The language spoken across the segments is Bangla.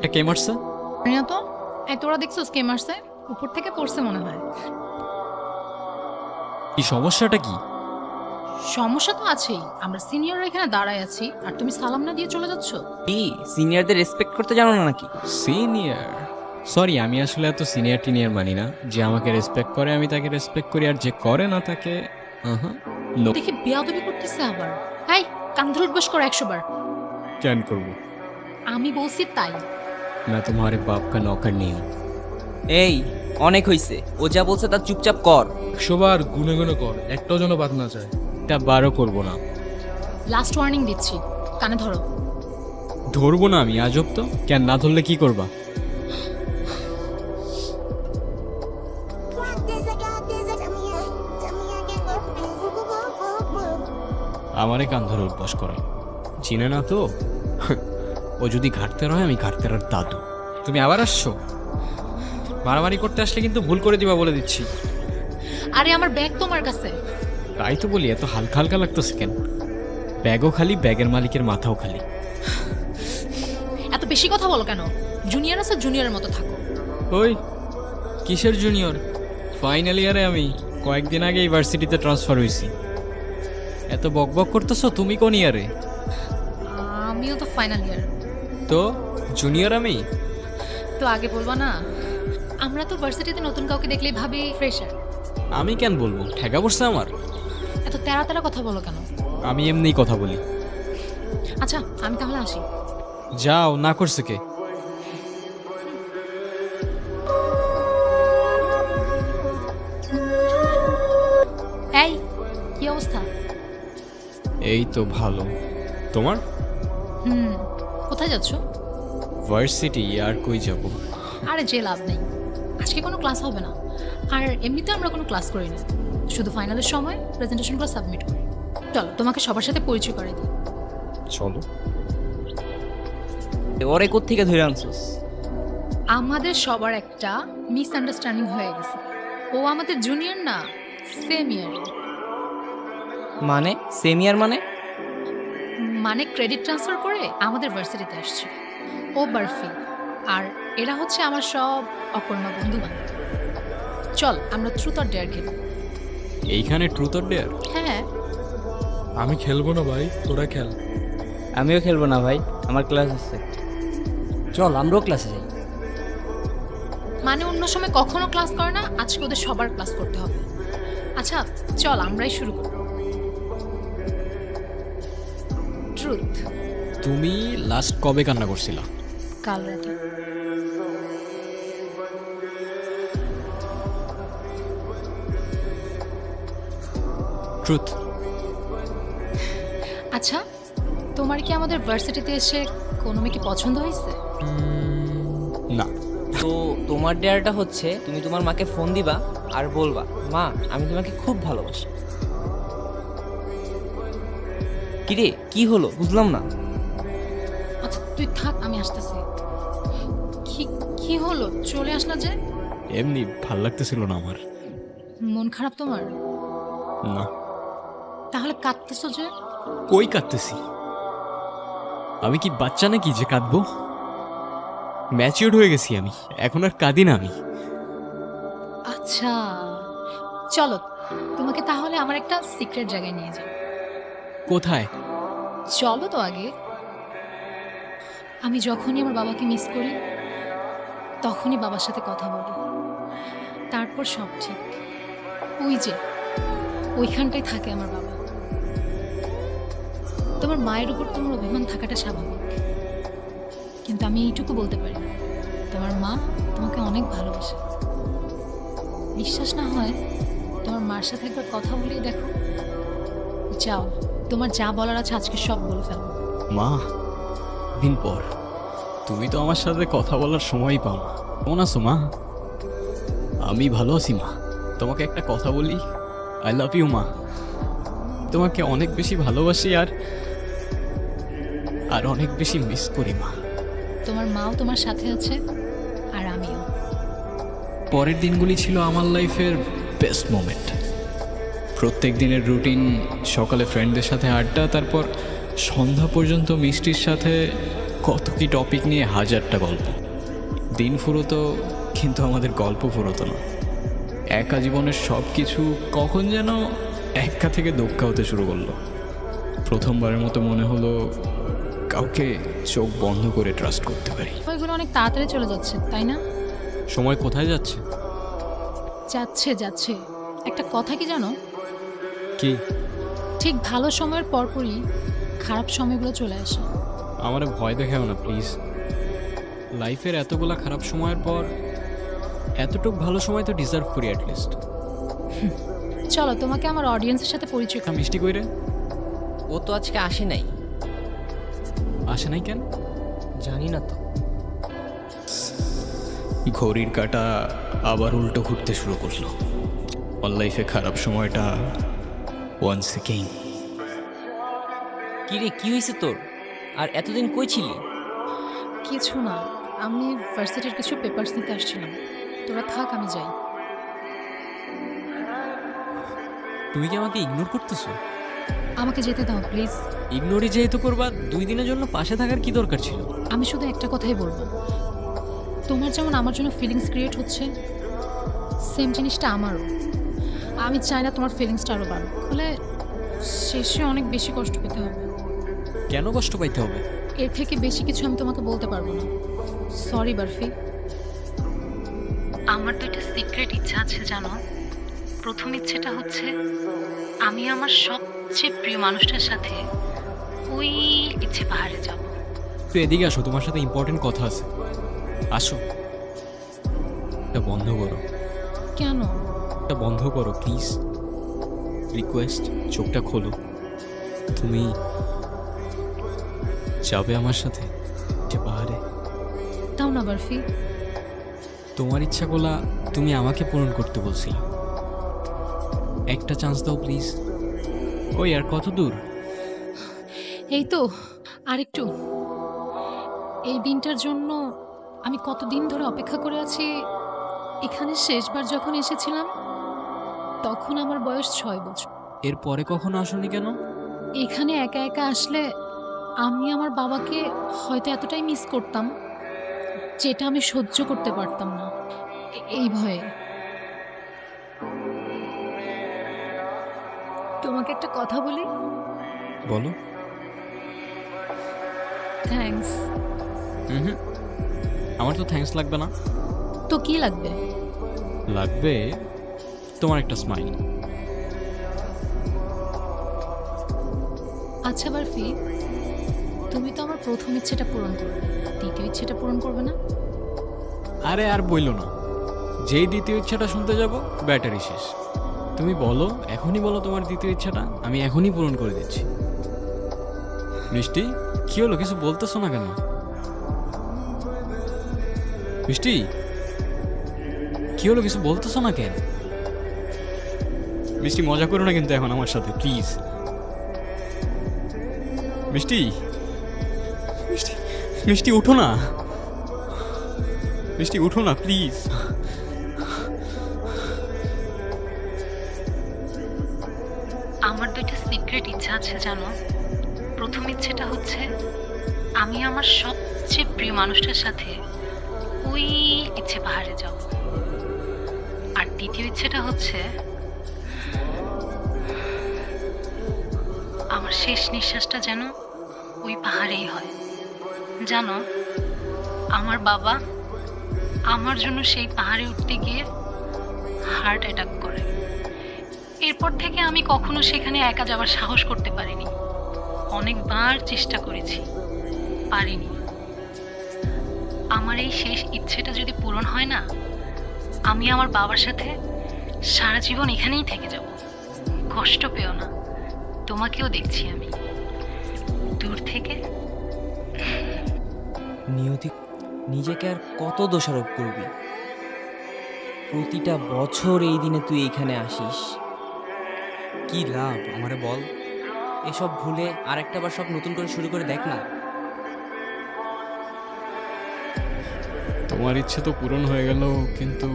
এটা কে মারছে? না তো, এই তোরা দেখছো কে মারছে? উপর থেকে পড়ছে মনে হয়। কি সমস্যাটা কি? সমস্যা তো আছেই, আমরা সিনিয়ররা এখানে দাঁড়ায় আছি আর তুমি সালাম না দিয়ে চলে যাচ্ছ। কি সিনিয়রদের রেসপেক্ট করতে জানো না নাকি? সিনিয়র? সরি, আমি আসলে এত সিনিয়র টিনিয়র মানি না। যে আমাকে রেসপেক্ট করে আমি তাকে রেসপেক্ট করি, আর যে করে না তাকে নো। দেখি বেয়াদবি করতেছে আবার। এই কান ধরে উঠবাস করো 100 বার। কেন করব? আমি বলছি তাই। मैं तुम्हारे बाप का नौकर नहीं हूँ। এই অনেক হইছে, ও যা বলছে তার চুপচাপ কর। 100 বার গুনে গুনে কর, একটাও যেন বাদ না যায়। এটা বারও করবো না। লাস্ট ওয়ার্নিং দিচ্ছি, কানে ধরো। ধরবো না আমি, আজব তো। কেন না ধরলে কি করবা? আমারে কান ধরে উঠবাস করে, চিনে না তো? ও যদি ঘাটতে হয়, আমি ঘাটতের আর দাদু। তুমি আবার আসছো? মারামারি করতে আসলে কিন্তু ভুল করে দিবা বলে দিচ্ছি। আরে আমার ব্যাগ তোমার কাছে। তাই তো বলি, এত হালকা হালকা লাগতেছে কেন? ব্যাগও খালি, ব্যাগের মালিকের মাথাও খালি। এত বেশি কথা বলো কেন? জুনিয়র আছে, জুনিয়রের মতো থাকো। ওই কিসের জুনিয়র? ফাইনাল ইয়ারে আমি কয়েকদিন আগে ইউনিভার্সিটিতে ট্রান্সফার হয়েছি। এত বকবক করতেছো? তুমি কোন ইয়ারে? আমিও তো ফাইনাল ইয়ার। তো জুনিয়র আমি? তো আগে বলবা না? আমরা তো ভার্সিটিতে নতুন কাউকে দেখলেই ভাবি ফ্রেশার। আমি কেন বলবো? ঠেকা পড়ছে আমার। এত তেরা তেরা কথা বলো কেন? আমি এমনিই কথা বলি। আচ্ছা আমি তাহলে আসি। যাও, না করছে কে? এই কি অবস্থা? এই তো ভালো। তোমার? কোথায় যাচ্ছ? ভার্সিটি। আর কই যাব? আরে যে লাভ নেই, আজকে কোনো ক্লাস হবে না। আর এমনিতে আমরা কোনো ক্লাস করি না, শুধু ফাইনালের সময় প্রেজেন্টেশনগুলো সাবমিট করি। চলো তোমাকে সবার সাথে পরিচয় করে দিই। চলো। ওরে কোত্থেকে ধরে আনছস? আমাদের সবার একটা মিসআন্ডারস্ট্যান্ডিং হয়ে গেছে। ও আমাদের জুনিয়র না, সেমিয়ার। মানে সেমিয়ার মানে? মানে ক্রেডিট ট্রান্সফার করে আমাদের ভার্সিটিতে আসছে। ও বারফি, আর এরা হচ্ছে আমার সব অকর্মা বন্ধু বান্ধব। চল আমরা ট্রুথ অর ডেয়ার খেলি। এইখানে ট্রুথ অর ডেয়ার? হ্যাঁ। আমি খেলবো না ভাই, তোরা খেল। আমিও খেলবো না ভাই, আমার ক্লাস আছে। চল আমরাও ক্লাসে যাই। মানে অন্য সময় কখনো ক্লাস করে না, আজকে ওদের সবার ক্লাস করতে হবে। আচ্ছা চল আমরাই শুরু করি। ট্রুথ। তুমি লাস্ট কবে কান্না করছিলা? কাল রাতে। ট্রুথ। আচ্ছা তোমার কি আমাদের ভার্সিটিতে এসে কোনো মেয়েকে পছন্দ হয়েছে? না। তো তোমার ডেয়ারটা হচ্ছে তুমি তোমার মাকে ফোন দিবা আর বলবা, মা আমি তোমাকে খুব ভালোবাসি। কিরে কি হলো বুঝলাম না। আচ্ছা তুই থাক, আমি আসতেছি। কি কি হলো, চলে আসলা যে? এমনি ভাল লাগতেছিল না আমার। মন খারাপ তোমার? না। তাহলে কাঁদতেছো যে? কই কাঁদতেছি? আমি কি বাচ্চা নাকি যে কাঁদবো? ম্যাচিউরড হয়ে গেছি আমি, এখন আর কাঁদি না আমি। আচ্ছা চলো তোমাকে তাহলে আমার একটা সিক্রেট জায়গায় নিয়ে যাই। কোথায়? চলো তো আগে। আমি যখনই আমার বাবাকে মিস করি তখনই বাবার সাথে কথা বলি, তারপর সব ঠিক। ওই যে ওইখানটাই থাকে আমার বাবা। তোমার মায়ের উপর তোমার অভিমান থাকাটা স্বাভাবিক, কিন্তু আমি এইটুকু বলতে পারি তোমার মা তোমাকে অনেক ভালোবাসে। বিশ্বাস না হয় তোমার মার সাথে একবার কথা বলিয়ে দেখো। যাও, তোমার যা বলার আছে আজকে সব বলে ফেলো। মা, দিন পর তুমি তো আমার সাথে কথা বলার সময়ই পাও না। কেমন আছো মা? আমি ভালো আছি মা। তোমাকে একটা কথা বলি, আই লাভ ইউ মা। তোমাকে অনেক বেশি ভালোবাসি আর অনেক বেশি মিস করি মা। তোমার মাও তোমার সাথে আছে আর আমিও। পরের দিনগুলি ছিল আমার লাইফের বেস্ট মোমেন্ট। প্রত্যেক দিনের রুটিন, সকালে ফ্রেন্ডদের সাথে আড্ডা, তারপর সন্ধ্যা পর্যন্ত মিষ্টির সাথে কত কি টপিক নিয়ে হাজারটা গল্প। দিন ফুরোতো কিন্তু আমাদের গল্প ফুরোতো না। একা জীবনের সব কিছু কখন যেন একা থেকে দোক্কা হতে শুরু করলো। প্রথমবারের মতো মনে হলো কাউকে চোখ বন্ধ করে ট্রাস্ট করতে পারি। ওইগুলো অনেক তাড়াতাড়ি চলে যাচ্ছে তাই না? সময় কোথায় যাচ্ছে? যাচ্ছে যাচ্ছে। একটা কথা কি জানো, কি? ঠিক ভালো সময়ের পরপরই খারাপ সময়গুলো চলে আসে। আমারে ভয় দেখাও না প্লিজ। লাইফের এতগুলা খারাপ সময়ের পর এতটুক ভালো সময় তো ডিজার্ভ করি অ্যাটলিস্ট। চলো তোমাকে আমার অডিয়েন্সের সাথে পরিচয় একটা মিষ্টি কইরে। ও তো আজকে আসে নাই। আসে নাই কেন? জানি না তো। ঘড়ির কাঁটা আবার উল্টো ঘুরতে শুরু করলো। ওর লাইফে খারাপ সময়টা ওয়ান্স এগেইন। কি রে, কি হয়েছে তোর? আর এতদিন কই ছিলি? কিছু না, আমি ভার্সিটির কিছু পেপারস নিতে আসছিলাম। তোরা থাক, আমি যাই। তুমি কি আমাকে ইগনোর করতেছো? আমাকে যেতে দাও প্লিজ। ইগনোরই যেহেতু করবা, 2 দিনের জন্য পাশে থাকার কি দরকার ছিল? আমি শুধু একটা কথাই বলবো, তোমার যেমন আমার জন্য ফিলিংস ক্রিয়েট হচ্ছে, সেম জিনিসটা আমারও। আমি চাই না তোমার ফিলিংসটা আরও বাড়ুক, ফলে শেষে অনেক বেশি কষ্ট পেতে হবে। কেন কষ্ট পাইতে হবে? এর থেকে বেশি কিছু আমি তোমাকে বলতে পারবো না। সরি বারফি। আমার 2টা সিক্রেট ইচ্ছা আছে জানো। প্রথম ইচ্ছেটা হচ্ছে আমি আমার সবচেয়ে প্রিয় মানুষটার সাথে ওই ইচ্ছে পাহাড়ে যাব। তো এদিকে আসো, তোমার সাথে ইম্পর্টেন্ট কথা আছে। আসো। এটা বন্ধ করো। কেন? এটা বন্ধ করো প্লিজ। রিকোয়েস্ট, চোখটা খোলো। তুমি যাবে আমার সাথে যে পাহাড়ে? তাও না বারফি। তোমার ইচ্ছাগুলা তুমি আমাকে পূরণ করতে বলছিলে। একটা চান্স দাও প্লিজ। ওই আর কত দূর? এই তো আরেকটু। এই দিনটার জন্য আমি কতদিন ধরে অপেক্ষা করে আছি। এখানে শেষবার যখন এসেছিলাম তখন আমার বয়স 6 বছর। এরপরে কখনো আসোনি কেন? এখানে একা একা আসলে আমি আমার বাবাকে হয়তো এতটাই মিস করতাম যেটা আমি সহ্য করতে পারতাম না, এই ভয়ে। তোমাকে একটা কথা বলি? বলো। থ্যাঙ্কস। হুম, আমার তো থ্যাঙ্কস লাগবে না। তো কি লাগবে? লাগবে তোমার একটা স্মাইল। আচ্ছা বারফি, তুমি তো আমার প্রথম ইচ্ছেটা পূরণ করবে, দ্বিতীয় ইচ্ছেটা পূরণ করবে না? আরে আর বইলো না, যেই দ্বিতীয় ইচ্ছাটা শুনতে যাব ব্যাটারি শেষ। তুমি বলো, এখনই বলো তোমার দ্বিতীয় ইচ্ছাটা, আমি এখনই পূরণ করে দিচ্ছি। মিষ্টি, কি হলো? কিছু বলতেছো না কেন? মিষ্টি, কি হলো? কিছু বলতেছো না কেন? মিষ্টি, মজা করো না কিন্তু এখন আমার সাথে প্লিজ। মিষ্টি, মিষ্টি, মিষ্টি উঠো না। মিষ্টি উঠো না প্লিজ। আমার 2টা সিক্রেট ইচ্ছা আছে জানো। প্রথম ইচ্ছেটা হচ্ছে আমি আমার সবচেয়ে প্রিয় মানুষটার সাথে ওই ইচ্ছে পাহাড়ে যাব। আর দ্বিতীয় ইচ্ছেটা হচ্ছে আমার শেষ নিঃশ্বাসটা যেন ওই পাহাড়েই হয়। জানো, আমার বাবা আমার জন্য সেই পাহাড়ে উঠতে গিয়ে হার্ট অ্যাটাক করে। এরপর থেকে আমি কখনো সেখানে একা যাওয়ার সাহস করতে পারিনি। অনেকবার চেষ্টা করেছি, পারিনি। আমার এই শেষ ইচ্ছেটা যদি পূরণ হয় না, আমি আমার বাবার সাথে সারা জীবন এখানেই থেকে যাব। কষ্ট পেও না, তোমাকেও দেখছি আমি দূর থেকে। নিয়তি, নিজেকে আর কত দোষারোপ করবি? প্রতিটা বছর এই দিনে তুই এইখানে আসিস। কি লাভ আমারে বল? এসব ভুলে আরেকটা বার সব নতুন করে শুরু করে দেখ না। তোমার ইচ্ছে তো পূরণ হয়ে গেল, কিন্তু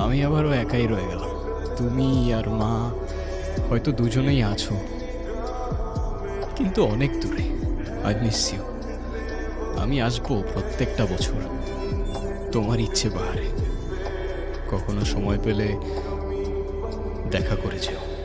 আমি আবারও একাই রয়ে গেলাম। তুমি আর মা হয়তো দুজনেই আছো, কিন্তু অনেক দূরে। I miss you. আমি আসবো প্রত্যেকটা বছর তোমার ইচ্ছে বাহারে। কখনো সময় পেলে দেখা করে যেও।